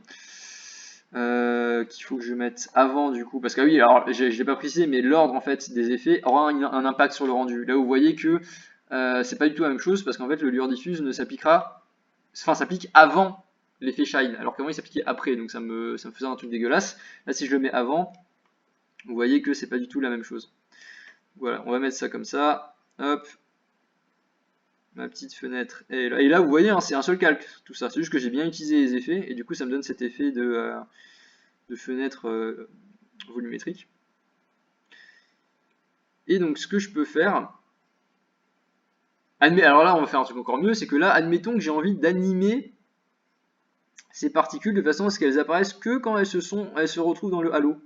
Qu'il faut que je mette avant du coup, parce que oui, alors je l'ai pas précisé, mais l'ordre en fait des effets aura un impact sur le rendu. Là vous voyez que c'est pas du tout la même chose, parce qu'en fait le lueur diffuse ne s'appliquera, enfin s'applique avant l'effet shine, alors qu'avant il s'appliquait après, donc ça me faisait un truc dégueulasse. Là si je le mets avant, vous voyez que c'est pas du tout la même chose. Voilà, on va mettre ça comme ça, hop, ma petite fenêtre est là. Et là vous voyez, hein, c'est un seul calque tout ça, c'est juste que j'ai bien utilisé les effets, et du coup ça me donne cet effet de fenêtre volumétrique. Et donc ce que je peux faire, alors là on va faire un truc encore mieux, c'est que là admettons que j'ai envie d'animer ces particules de façon à ce qu'elles apparaissent que quand elles se retrouvent dans le halo.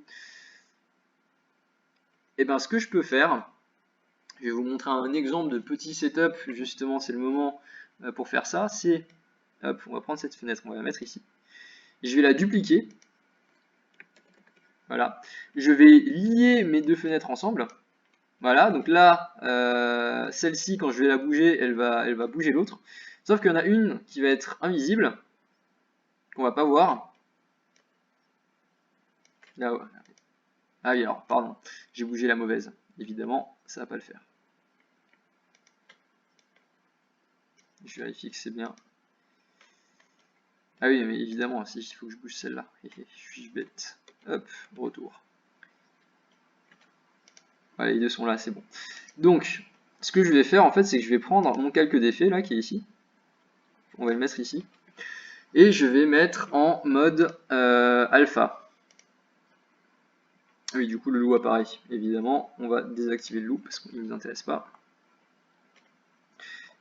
Et bien ce que je peux faire, je vais vous montrer un exemple de petit setup, justement c'est le moment pour faire ça, c'est, hop, on va prendre cette fenêtre, on va la mettre ici, je vais la dupliquer, voilà, je vais lier mes 2 fenêtres ensemble. Voilà, donc là, celle-ci, quand je vais la bouger, elle va bouger l'autre. Sauf qu'il y en a une qui va être invisible, qu'on va pas voir. Là, ouais. Ah oui, alors, pardon, j'ai bougé la mauvaise. Évidemment, ça va pas le faire. Je vérifie que c'est bien. Ah oui, mais évidemment, si, il faut que je bouge celle-là. Je suis bête. Hop, retour. Voilà, les deux sont là, c'est bon. Donc, ce que je vais faire, en fait, c'est que je vais prendre mon calque d'effet, là, qui est ici. On va le mettre ici. Et je vais mettre en mode alpha. Oui, du coup, le loup apparaît. Évidemment, on va désactiver le loup parce qu'il ne nous intéresse pas.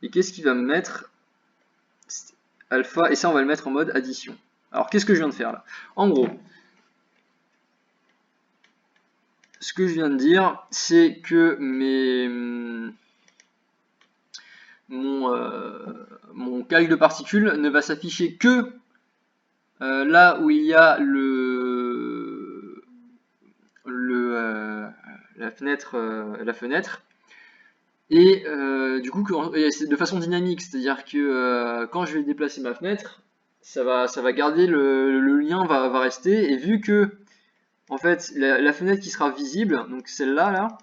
Et qu'est-ce qui va me mettre alpha, et ça on va le mettre en mode addition. Alors qu'est-ce que je viens de faire là? En gros, ce que je viens de dire, c'est que mon calque de particules ne va s'afficher que là où il y a la fenêtre, et du coup c'est de façon dynamique, c'est-à-dire que quand je vais déplacer ma fenêtre, ça va garder le lien va rester, et vu que en fait la fenêtre qui sera visible, donc celle-là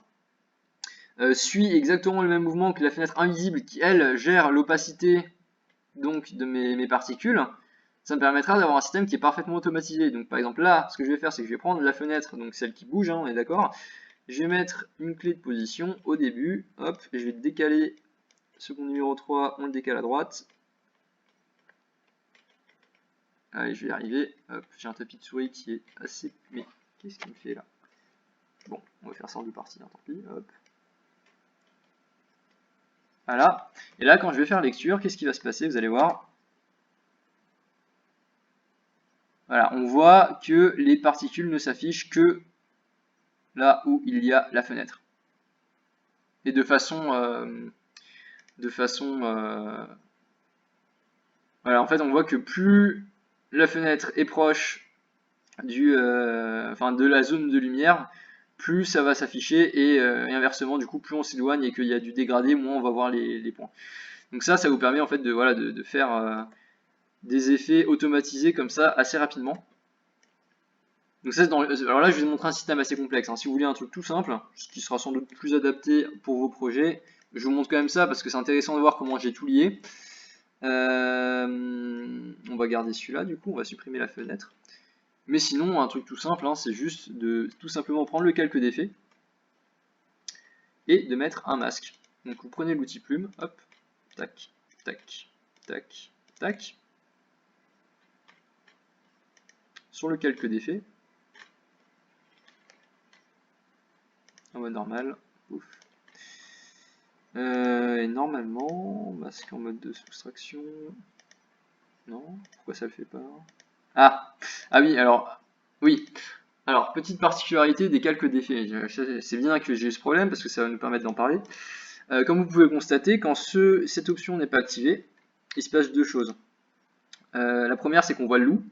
suit exactement le même mouvement que la fenêtre invisible qui elle gère l'opacité donc de mes particules, ça me permettra d'avoir un système qui est parfaitement automatisé. Donc par exemple là, ce que je vais faire, c'est que je vais prendre la fenêtre, donc celle qui bouge, hein, on est d'accord. Je vais mettre une clé de position au début, hop, et je vais décaler seconde numéro 3, on le décale à droite. Allez, je vais y arriver. Hop, j'ai un tapis de souris qui est assez... Mais qu'est-ce qu'il me fait là? Bon, on va faire ça en deux parties, hein, tant pis. Hop. Voilà. Et là, quand je vais faire lecture, qu'est-ce qui va se passer? Vous allez voir. Voilà, on voit que les particules ne s'affichent que là où il y a la fenêtre. Et de façon voilà, en fait, on voit que plus la fenêtre est proche de la zone de lumière, plus ça va s'afficher, et inversement, du coup, plus on s'éloigne et qu'il y a du dégradé, moins on va voir les points. Donc ça vous permet en fait de faire des effets automatisés comme ça assez rapidement. Donc ça, alors là, je vais vous montrer un système assez complexe, hein. Si vous voulez un truc tout simple, ce qui sera sans doute plus adapté pour vos projets, je vous montre quand même ça parce que c'est intéressant de voir comment j'ai tout lié. On va garder celui-là, du coup, on va supprimer la fenêtre. Mais sinon, un truc tout simple, hein, c'est juste de tout simplement prendre le calque d'effet et de mettre un masque. Donc vous prenez l'outil plume, hop, tac, tac, tac, tac, sur le calque d'effet, en mode normal, ouf. Et normalement, masque en mode de soustraction, non, pourquoi ça le fait pas? Ah oui, alors, oui, alors, petite particularité des calques d'effet, c'est bien que j'ai eu ce problème parce que ça va nous permettre d'en parler. Comme vous pouvez constater, quand cette option n'est pas activée, il se passe deux choses. La première, c'est qu'on voit le loup,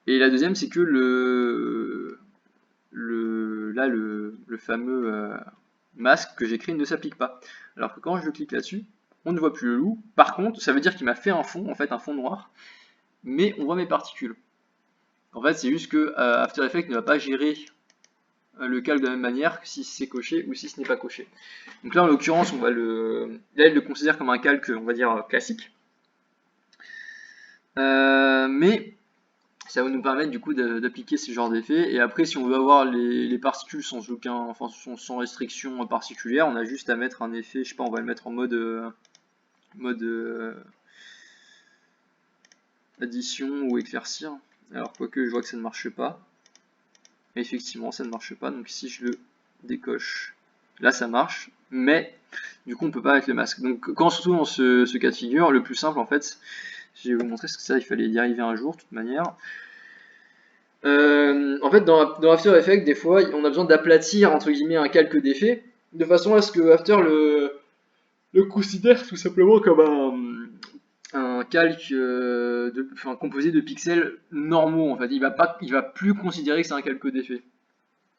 et la deuxième, c'est que le fameux masque que j'ai créé ne s'applique pas. Alors que quand je clique là-dessus, on ne voit plus le loup. Par contre, ça veut dire qu'il m'a fait un fond, en fait un fond noir, mais on voit mes particules. En fait, c'est juste que After Effects ne va pas gérer le calque de la même manière si c'est coché ou si ce n'est pas coché. Donc là, en l'occurrence, là, elle le considère comme un calque, on va dire, classique. Mais ça va nous permettre du coup d'appliquer ce genre d'effet. Et après, si on veut avoir les particules sans restriction particulière, on a juste à mettre un effet, je sais pas, on va le mettre en mode addition ou éclaircir. Alors quoique je vois que ça ne marche pas. Effectivement, ça ne marche pas. Donc si je le décoche, là ça marche. Mais du coup, on peut pas mettre le masque. Donc quand on se retrouve dans ce cas de figure, le plus simple en fait, je vais vous montrer ce que ça, il fallait y arriver un jour de toute manière. En fait, dans After Effects, des fois, on a besoin d'aplatir entre guillemets un calque d'effet, de façon à ce que After le considère tout simplement comme un calque composé de pixels normaux. En fait, il va plus considérer que c'est un calque d'effet.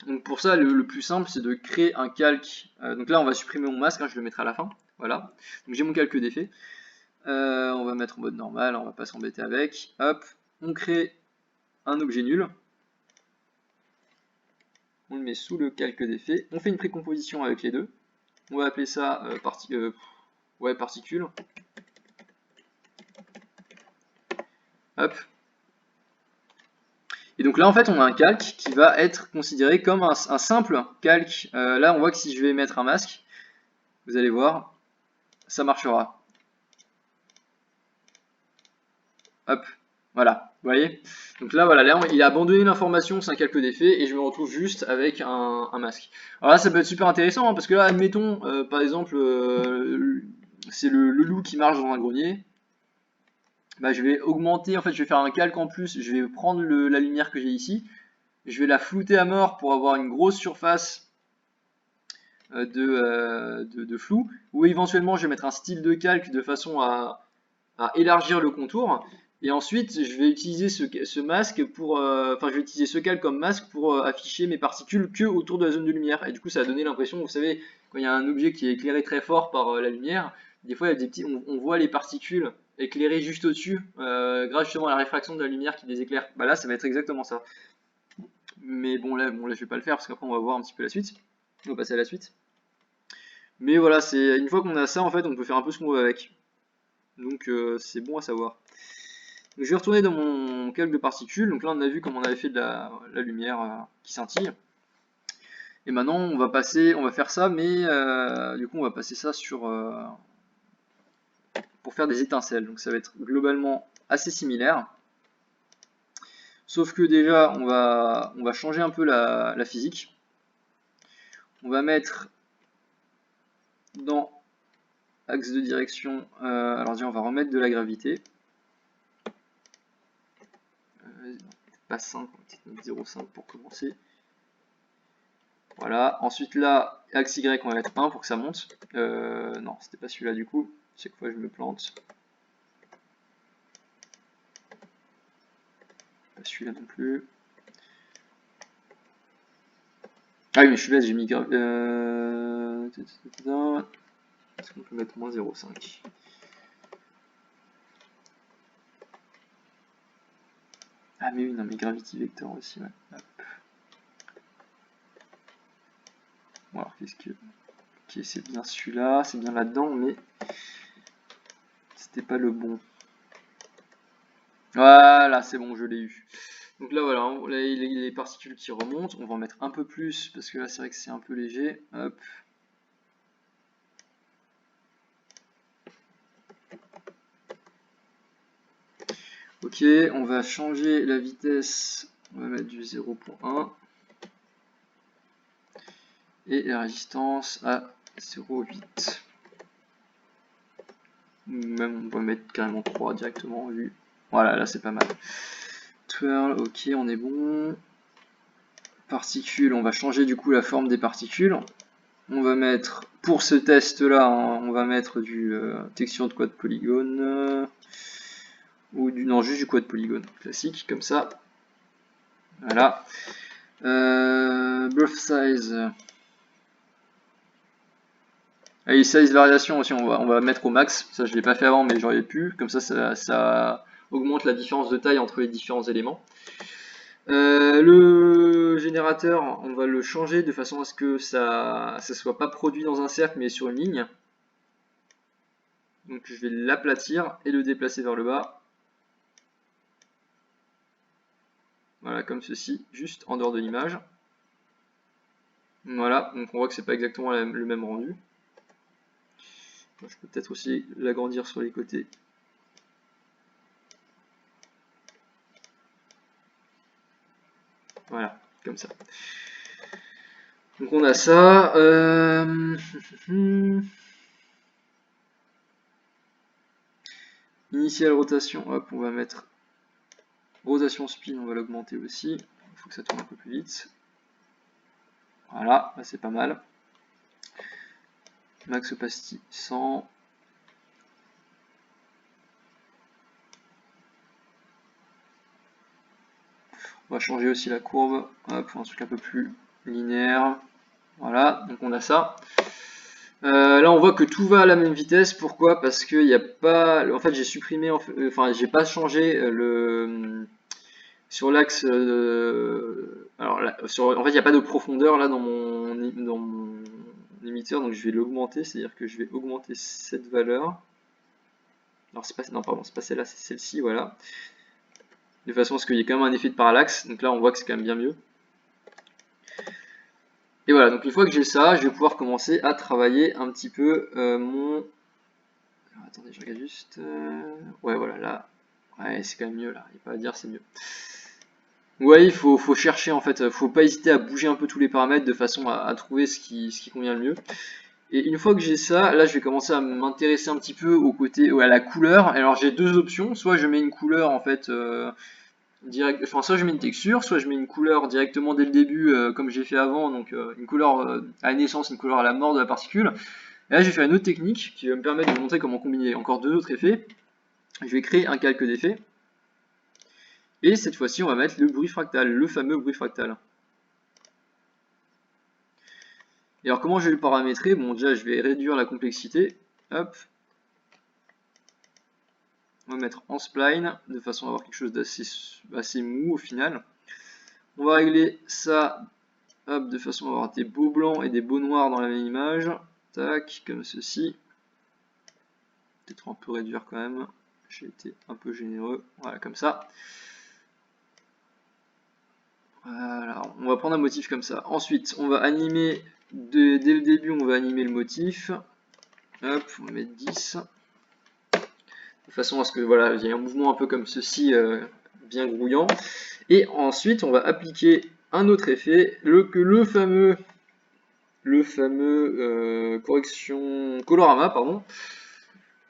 Donc pour ça, le plus simple, c'est de créer un calque. Donc là, on va supprimer mon masque, hein, je le mettrai à la fin. Voilà. Donc j'ai mon calque d'effet. On va mettre en mode normal, on va pas s'embêter avec. Hop, on crée un objet nul. On le met sous le calque d'effet. On fait une précomposition avec les deux. On va appeler ça particule. Hop. Et donc là, en fait, on a un calque qui va être considéré comme un simple calque. Là, on voit que si je vais mettre un masque, vous allez voir, ça marchera. Hop, voilà, vous voyez. Donc là, voilà, là, il a abandonné l'information, c'est un calque d'effet, et je me retrouve juste avec un masque. Alors là, ça peut être super intéressant, hein, parce que là, admettons, par exemple, c'est le loup qui marche dans un grenier. Bah, je vais augmenter, en fait je vais faire un calque en plus, je vais prendre la lumière que j'ai ici, je vais la flouter à mort pour avoir une grosse surface de flou, ou éventuellement je vais mettre un style de calque de façon à élargir le contour, et ensuite je vais utiliser ce masque pour, enfin je vais utiliser ce calque comme masque pour afficher mes particules que autour de la zone de lumière, et du coup ça va donner l'impression, vous savez, quand il y a un objet qui est éclairé très fort par la lumière, des fois il y a des petits, on voit les particules éclairées juste au-dessus, grâce justement à la réfraction de la lumière qui les éclaire. Bah là ça va être exactement ça. Mais bon là je vais pas le faire parce qu'après on va voir un petit peu la suite. On va passer à la suite. Mais voilà, c'est une fois qu'on a ça en fait on peut faire un peu ce qu'on veut avec. Donc c'est bon à savoir. Donc, je vais retourner dans mon calque de particules. Donc là on a vu comment on avait fait de la lumière qui scintille. Et maintenant on va passer, on va faire ça, mais du coup on va passer ça sur pour faire des étincelles. Donc ça va être globalement assez similaire. Sauf que déjà on va changer un peu la physique. On va mettre dans axe de direction, alors déjà on va remettre de la gravité. Pas 5, on va peut-être mettre 0,5 pour commencer. Voilà, ensuite là, axe Y, on va mettre 1 pour que ça monte. Non, c'était pas celui-là du coup, chaque fois je me plante. Pas celui-là non plus. Ah oui, mais je suis bête, j'ai mis... Est-ce qu'on peut mettre moins 0,5 ? Ah mais oui, non, mais Gravity Vector aussi, ouais. Hop. Bon alors, qu'est-ce que... Ok, c'est bien celui-là, c'est bien là-dedans, mais... c'était pas le bon. Voilà, c'est bon, je l'ai eu. Donc là, voilà, les particules qui remontent, on va en mettre un peu plus, parce que là, c'est vrai que c'est un peu léger. Hop. Ok, on va changer la vitesse, on va mettre du 0.1. Et la résistance à 0,8. Même on va mettre carrément 3 directement vu. Voilà, là c'est pas mal. Twirl, ok, on est bon. Particules, on va changer du coup la forme des particules. On va mettre, pour ce test là, on va mettre du texture de quad polygone. Ou du, non, juste du quad polygone classique, comme ça. Voilà. Birth size. Et size variation aussi, on va mettre au max. Ça, je l'ai pas fait avant, mais j'aurais pu. Comme ça augmente la différence de taille entre les différents éléments. Le générateur, on va le changer de façon à ce que ça soit pas produit dans un cercle, mais sur une ligne. Donc je vais l'aplatir et le déplacer vers le bas. Voilà, comme ceci, juste en dehors de l'image. Voilà, donc on voit que c'est pas exactement le même rendu. Je peux peut-être aussi l'agrandir sur les côtés. Voilà, comme ça. Donc on a ça. Initial rotation, hop, on va mettre rotation spin, on va l'augmenter aussi. Il faut que ça tourne un peu plus vite. Voilà, là c'est pas mal. Max opacity 100. On va changer aussi la courbe, hop, pour un truc un peu plus linéaire. Voilà, donc on a ça. Là on voit que tout va à la même vitesse. Pourquoi? Parce qu'il n'y a pas... En fait j'ai supprimé, enfin j'ai pas changé le... Sur l'axe... alors là, en fait il n'y a pas de profondeur là dans mon émetteur, donc je vais l'augmenter, c'est-à-dire que je vais augmenter cette valeur. Alors c'est pas... Non pardon, c'est pas celle-là, c'est celle-ci, voilà. De façon à ce qu'il y ait quand même un effet de parallaxe, donc là on voit que c'est quand même bien mieux. Et voilà, donc une fois que j'ai ça, je vais pouvoir commencer à travailler un petit peu mon... Alors, attendez, je regarde juste... Ouais, voilà, là... Ouais, c'est quand même mieux, là. Il n'y a pas à dire, c'est mieux. Ouais, il faut chercher, en fait. Faut pas hésiter à bouger un peu tous les paramètres de façon à trouver ce qui convient le mieux. Et une fois que j'ai ça, là je vais commencer à m'intéresser un petit peu au côté, à la couleur. Alors j'ai deux options, soit je mets une couleur en fait enfin soit je mets une texture, soit je mets une couleur directement dès le début comme j'ai fait avant, donc une couleur à la naissance, une couleur à la mort de la particule. Et là je vais faire une autre technique qui va me permettre de vous montrer comment combiner encore deux autres effets. Je vais créer un calque d'effet. Et cette fois-ci on va mettre le bruit fractal, le fameux bruit fractal. Et alors comment je vais le paramétrer? Bon déjà je vais réduire la complexité. Hop. On va mettre en spline de façon à avoir quelque chose d'assez mou au final. On va régler ça hop, de façon à avoir des beaux blancs et des beaux noirs dans la même image. Tac, comme ceci. Peut-être un peu réduire quand même. J'ai été un peu généreux. Voilà, comme ça. Voilà, on va prendre un motif comme ça. Ensuite, on va animer, dès le début, on va animer le motif. Hop, on va mettre 10. De façon à ce que voilà, il y ait un mouvement un peu comme ceci, bien grouillant. Et ensuite, on va appliquer un autre effet, le fameux correction colorama, pardon.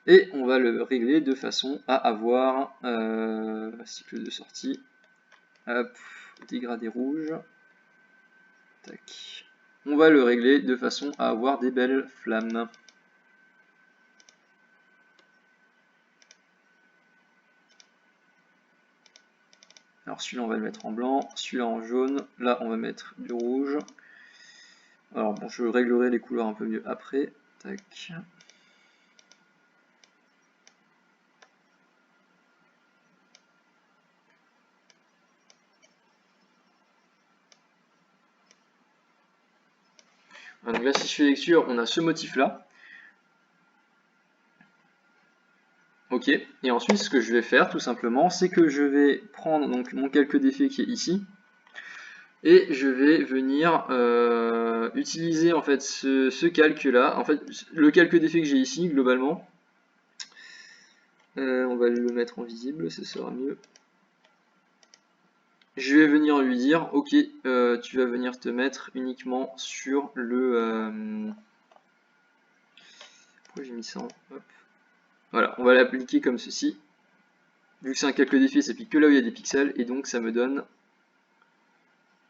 Et on va le régler de façon à avoir cycle de sortie. Hop, dégradé rouge. Tac. On va le régler de façon à avoir des belles flammes. Alors celui-là on va le mettre en blanc, celui-là en jaune, là on va mettre du rouge. Alors bon, je réglerai les couleurs un peu mieux après. Tac. Donc là si je fais lecture, on a ce motif là. Ok, et ensuite ce que je vais faire tout simplement, c'est que je vais prendre donc mon calque d'effet qui est ici, et je vais venir utiliser en fait ce calque là, en fait le calque d'effet que j'ai ici globalement, on va le mettre en visible, ça sera mieux. Je vais venir lui dire, ok, tu vas venir te mettre uniquement sur le... Pourquoi j'ai mis ça en... Hop. Voilà, on va l'appliquer comme ceci. Vu que c'est un calque d'effet, ça pique que là où il y a des pixels, et donc ça me donne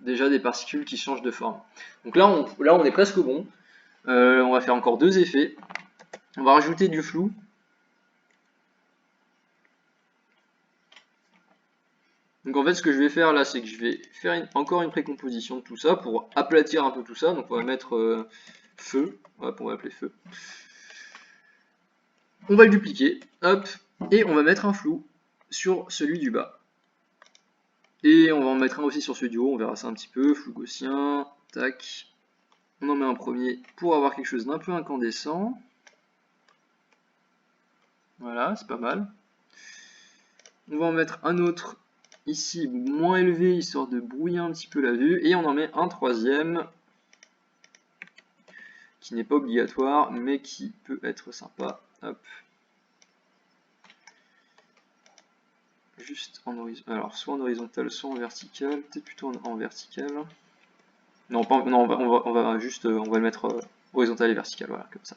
déjà des particules qui changent de forme. Donc là, on est presque bon. On va faire encore deux effets. On va rajouter du flou. Donc en fait, ce que je vais faire là, c'est que je vais faire encore une précomposition de tout ça pour aplatir un peu tout ça. Donc on va mettre feu. Hop, on va appeler feu. On va le dupliquer. Hop. Et on va mettre un flou sur celui du bas. Et on va en mettre un aussi sur celui du haut. On verra ça un petit peu. Flou gaussien. Tac. On en met un premier pour avoir quelque chose d'un peu incandescent. Voilà, c'est pas mal. On va en mettre un autre ici, moins élevé, histoire de brouiller un petit peu la vue. Et on en met un troisième, qui n'est pas obligatoire, mais qui peut être sympa. Hop. Juste en horizontal. Alors, soit en horizontal, soit en vertical. Peut-être plutôt en vertical. Non, pas, non on va juste on va le mettre horizontal et vertical, voilà, comme ça.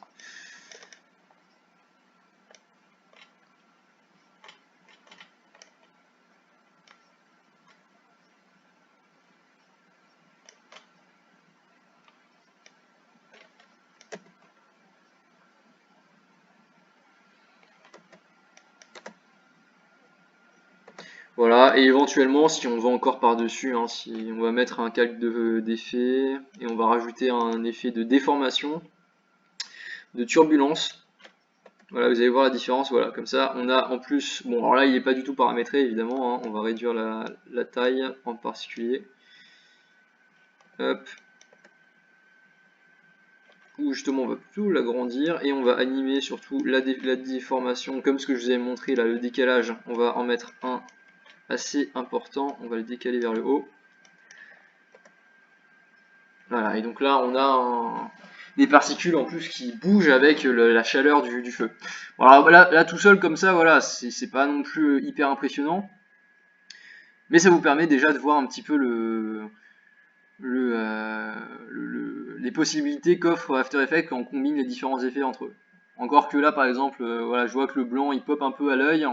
Voilà, et éventuellement, si on va encore par-dessus, hein, si on va mettre un calque d'effet, et on va rajouter un effet de déformation, de turbulence. Voilà, vous allez voir la différence, voilà, comme ça, on a en plus, bon, alors là, il n'est pas du tout paramétré, évidemment, hein, on va réduire la taille en particulier. Hop. Ou justement, on va plutôt l'agrandir, et on va animer surtout la déformation, comme ce que je vous avais montré, là, le décalage, on va en mettre un assez important, on va le décaler vers le haut. Voilà, et donc là on a des particules en plus qui bougent avec la chaleur du feu. Voilà, là tout seul comme ça, voilà, c'est pas non plus hyper impressionnant, mais ça vous permet déjà de voir un petit peu les possibilités qu'offre After Effects quand on combine les différents effets entre eux. Encore que là, par exemple, voilà, je vois que le blanc il pop un peu à l'œil,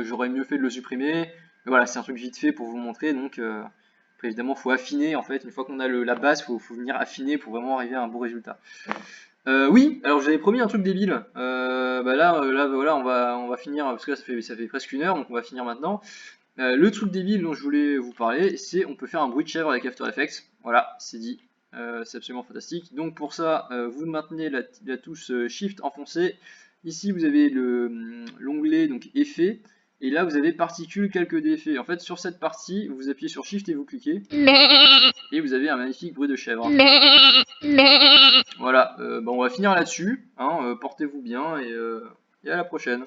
j'aurais mieux fait de le supprimer. Mais voilà, c'est un truc vite fait pour vous montrer, donc après, évidemment, faut affiner en fait. Une fois qu'on a la base, faut venir affiner pour vraiment arriver à un bon résultat. Oui, alors j'avais promis un truc débile. Là, voilà, on va finir parce que là, ça fait presque 1 heure, donc on va finir maintenant. Le truc débile dont je voulais vous parler, c'est on peut faire un bruit de chèvre avec After Effects. Voilà, c'est dit. C'est absolument fantastique. Donc pour ça, vous maintenez la touche Shift enfoncée. Ici, vous avez l'onglet donc effet. Et là, vous avez particules, quelques d'effets. En fait, sur cette partie, vous appuyez sur Shift et vous cliquez. Et vous avez un magnifique bruit de chèvre. Voilà, on va finir là-dessus. Hein, portez-vous bien et à la prochaine.